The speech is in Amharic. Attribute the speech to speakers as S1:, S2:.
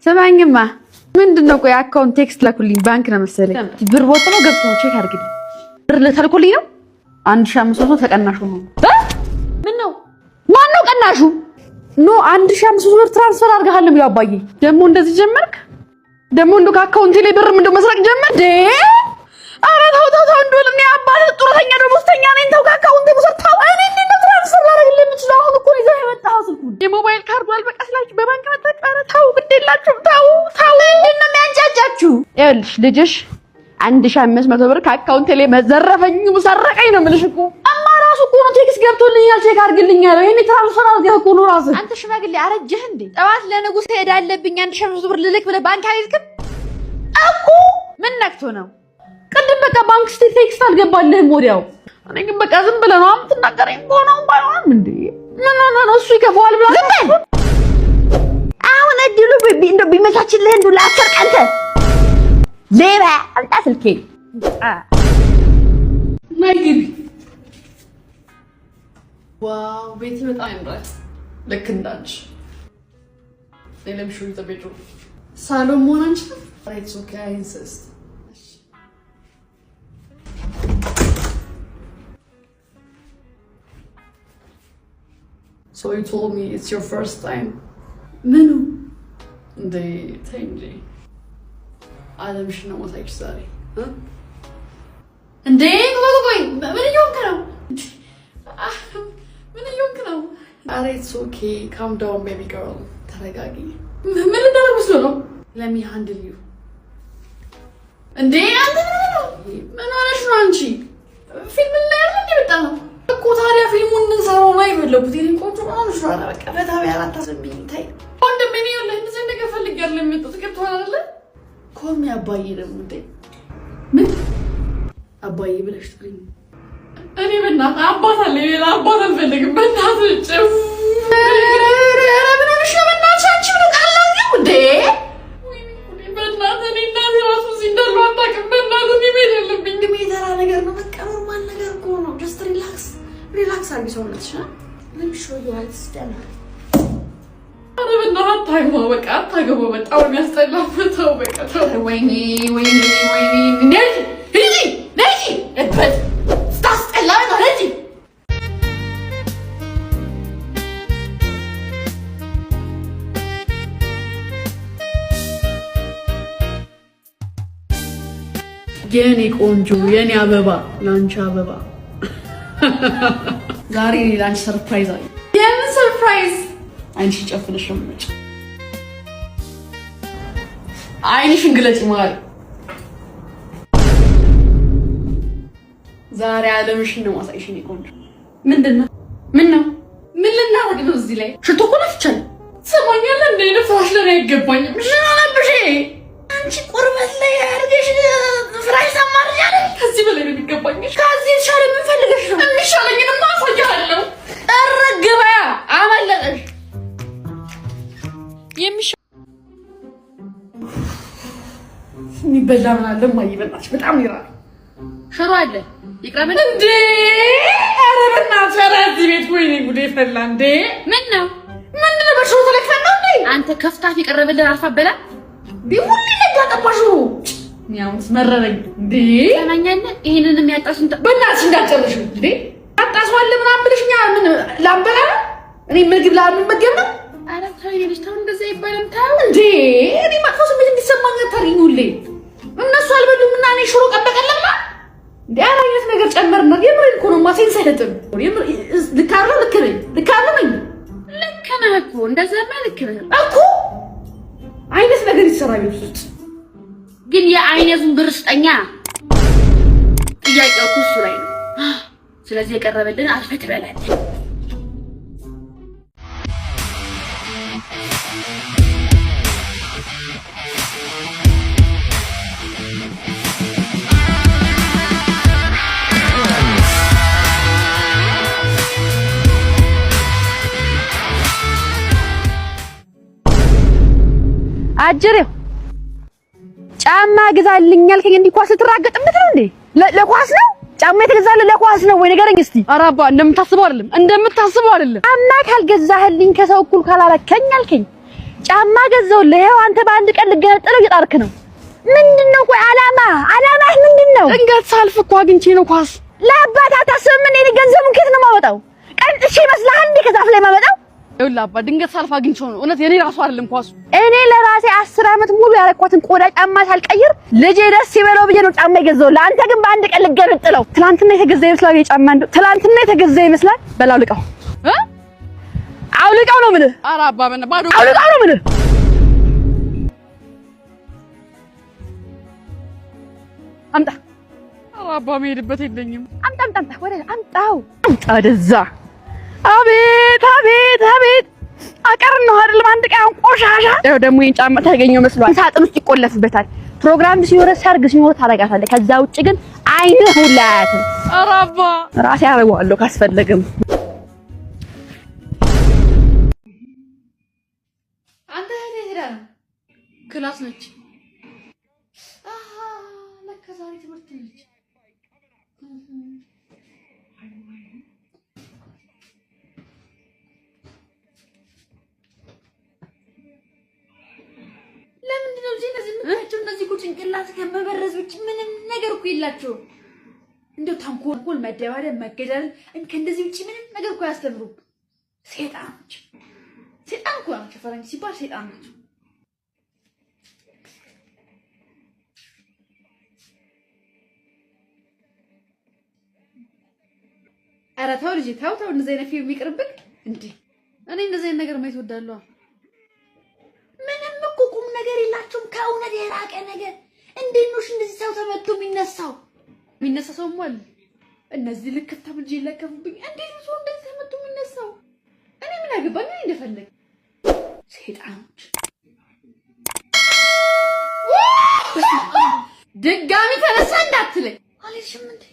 S1: ሰማኝማ ምንድነው? ቆይ አካውንት ቴክስት ላኩልኝ ባንክ ነው መሰለኝ። ብር ወጥ ነው ገብቶ ቼክ አድርግልኝ። ብር ለተልኩልኝ ነው 1500 ተቀናሹ ነው። ምን ነው? ማን ነው ቀናሹ? ኖ 1500 ብር ትራንስፈር አድርገሃል ነው አባዬ። ደግሞ እንደዚህ ጀመርክ? ደግሞ እንደው ከአካውንቴ ላይ ብር እንደው መስረቅ ጀመር ደ አረ ተው እንደው ለኔ አባቴ ጡረተኛ ነው ሙስተኛ ነኝ። ተው ከአካውንቴ ሙሰርታው እኔ እንዴት ትራንስፈር ላደርግልህ የምችለው? አሁን እኮ ይዘህ የመጣኸው ስልኩን የሞባይል ካርዱ አልበቃስላችሁ በባንክ መጣጣረ ተው ግዴላችሁ ተው ምንድን ነው የሚያንጫጫችሁ? ይኸውልሽ ልጅሽ 1500 ብር ከአካውንቴ ላይ መዘረፈኝ ሙሰረቀኝ ነው የምልሽ እኮ አማራሱ እኮ ነው ቴክስት ገብቶልኛል ቼክ አድርግልኝ ያለው ይሄን ትራንስፈር አድርገህ እኮ ነው ራስህ። አንተ ሽማግሌ አረጀህ እንዴ? ጠዋት ለንጉስ ሄዳለብኝ 1500 ብር ልልክ ብለህ ባንክ አይልክም እኮ ምን ነክቶ ነው? ቅድም በቃ ባንክ ስቴት ቴክስት አልገባልህም ወዲያው። እኔ ግን በቃ ዝም ብለህ ነው የምትናገረኝ እኮ ነው ባይሆንም እንዴ ምን እሱ ይከፋዋል ብላ ዝም በል። አሁን እድሉ እንደው ቢመቻችልህ እንደው ላሰርቅ አንተ ሌባ አምጣ ስልኬን ማይግቢ ዋው ቤት በጣም ያምራል። ልክ እንዳንቺ ለምሹ ይተበጁ ሳሎን መሆን አንችልም። It's okay, I insist. So you told me it's your first time. Menu. The Tenji. Adam should know what I study. Huh? And then what are you going? It's okay. Calm down, baby girl. Taragagi. Let me handle you. And then film እኮ ታዲያ ፊልሙን እንሰራው ነው አይበለው ቡቲን ቆንጆ ነው ሹራራ በቃ በታው ያላታሰብኝ ታይ ወንድም እኔ ይኸውልህ እንደዚህ ነገር ፈልጋለሁ የሚጠጥ ከቷል አይደለ ኮም ያባዬ ደግሞ እንዴ ምን አባዬ ብለሽ ትግሪኝ እኔ በእናትህ አባት አለ ሌላ አባት አልፈልግም በእናትህ ጭፍ ምን ሆነሽ ነው በእናትህ አንቺ ምን ቃላል ነው እንዴ ወይ በእናትህ እኔ እናቴ ራሱ ሲንደሉ አታውቅም በእናትህ እኔ ምን የለብኝ እንዴ ተራ ነገር ነው በቃ ኖርማል ነገር እኮ ነው just relax አርጊ ሰውነትሽ let me show you how it's done አረ በእናትህ ታይማ በቃ አታገባው በጣም የሚያስጠላው ተው በቃ ተው ወይኔ ነይ እበት ስታስጠላ ነው ነይ የኔ ቆንጆ የኔ አበባ ላንቺ አበባ ዛሬ ላንቺ ሰርፕራይዝ አለ። የምን ሰርፕራይዝ? አንቺ ጨፍነሽ ምንጭ አይንሽን ግለጪ ማለት ዛሬ አለምሽን ነው ማሳይሽ የኔ ቆንጆ። ምንድነው? ምን ልናደርግ ነው እዚህ ላይ? ሽቶ እኮ ነፍቻለሁ። ሰማኛለህ እንደ ነፍራሽ ላይ አይገባኝም። ምን አለብሽ? አንቺ ቁርበት ላይ አድርገሽ ፍራሽ ሰማርኛለ። ከዚህ በላይ ነው የሚገባኝ። ከዚህ የተሻለ ምን ፈልገሽ ነው? የሚሻለኝንማ አሳይሃለሁ። እረግበያ አመለጠሽ። የሚበላ ምን አለ እማዬ? በእናትሽ በጣም ይራል። ሽሮ አለ ይቅረብልኝ እንዴ? ኧረ በእናትሽ ኧረ እዚህ ቤት ወይኔ ጉዴ ፈላ እንዴ! ምነው በሽሮ ተለክፈን ነው እንዴ? አንተ ከፍታፍ የቀረበልህ አልፋ በላ ቢሁን ለጋጠባሹ ሚያውስ መረረኝ እንዴ ሰማኛለህ። ይሄንን የሚያጣሱን በእናትሽ እንዳጨርሽ እንዴ አጣሷል ምናምን ብለሽኛ ምን ላምበላ እኔ ምግብ ላምመገብ ነው። አረ ታዬ ልጅ ታው እንደዛ ይባላል ታው እንዴ እኔ ማጥፋሱ ምን እንዲሰማኝ ታሪኙልኝ እነሱ አልበሉም እና እኔ ሽሮ ቀበቀለማ እንዴ አረ አይነት ነገር ጨመርና የምሬን እኮ ነው ማሴን ሳይደጥም የምር ልካርለ ልክነኝ ልክነህ እኮ እንደዛማ ልክነህ እኮ አይነት ነገር ይሰራል ውስጥ ግን የአይነቱን ብር ስጠኛ ጥያቄው እኮ እሱ ላይ ነው። ስለዚህ የቀረበልን አልፈት በላል አጀሬው ጫማ ግዛልኝ ያልከኝ እንዲህ ኳስ ልትራገጥበት ነው እንዴ? ለኳስ ነው ጫማ የተገዛልህ ለኳስ ነው ወይ ንገረኝ እስቲ። ኧረ አባ እንደምታስበው አይደለም። ጫማ ካልገዛህልኝ ከሰው እኩል ካላረከኝ አልከኝ ጫማ ገዘውልህ ይኸው አንተ በአንድ ቀን ልገነጥለው እየጣርክ ነው ምንድነው ቆይ አላማህ ምንድነው
S2: ድንገት ሳልፍ እኮ አግኝቼ ነው ኳስ
S1: ለአባት አታስብም እንዴ ገንዘቡን ከየት ነው የማወጣው ቀንጥሽ ይመስልሃል እንዴ ከዛፍ ላይ ማመጣው
S2: ይኸውልህ አባ ድንገት ሳልፍ አግኝቼው ነው እውነት የኔ ራሱ አይደለም ኳሱ
S1: እኔ ለራሴ 10 አመት ሙሉ ያረኳትን ቆዳ ጫማ ሳልቀይር ልጄ ደስ ይበለው ብዬ ነው ጫማ የገዛሁልህ አንተ ግን በአንድ ቀን ልገነጥለው ትናንትና የተገዛ ይመስላል የጫማ እንደው ትናንትና የተገዛ ይመስላል በላውልቀው አውልቀው ነው የምልህ
S2: ኧረ አባ ባዶ
S1: አውልቀው ነው የምልህ አምጣ
S2: ኧረ አባ መሄድበት የለኝም
S1: አምጣ ወደ አምጣው ወደዛ አቤት አቀርነው አይደል አንድ ቀን ቆሻሻ ያው ደግሞ ይሄን ጫማ ታገኘው መስሏል ሳጥን ውስጥ ይቆለፍበታል ፕሮግራም ሲወረ ሰርግ ሲኖር ታረጋታለህ ከዛ ውጪ ግን አይንህ ሁላ አያትም
S2: ኧረ አባ
S1: ራሴ አረጋዋለሁ ካስፈለገም
S2: አንተ ሄዳ ክላስ ነች ለካ ዛሬ ትምህርት ነች ለምንድን ነው እነዚህ ጭንቅላት ከመበረዝ ውጭ ምንም ነገር እኮ የላቸው እንደው ተንኮል መደባደብ መገደል ከእንደዚህ ውጭ ምንም ነገር እኮ ያስተምሩ ሰይጣኖች ሰይጣን እኮ ናቸው ፈረንጅ ሲባል ሰይጣን ናቸው ኧረ ተው ልጄ ተው እንደዚህ አይነት ፊልም ይቅርብክ እንዴ እኔ እንደዚህ አይነት ነገር ማየት እወዳለሁ ምንም እኮ ቁም ነገር የላችሁም ከእውነት የራቀ ነገር እንዴት ነው እንደዚህ ሰው ተመቶ የሚነሳው ሰው ማለት እነዚህ ልክታም ልጅ ይለከፉብኝ እንዴት ነው እንደዚህ ተመቶ የሚነሳው እኔ ምን አገባኝ እንደፈለግ ሰይጣኖች ድጋሚ ተነሳ እንዳትለኝ አልሽም እንዴ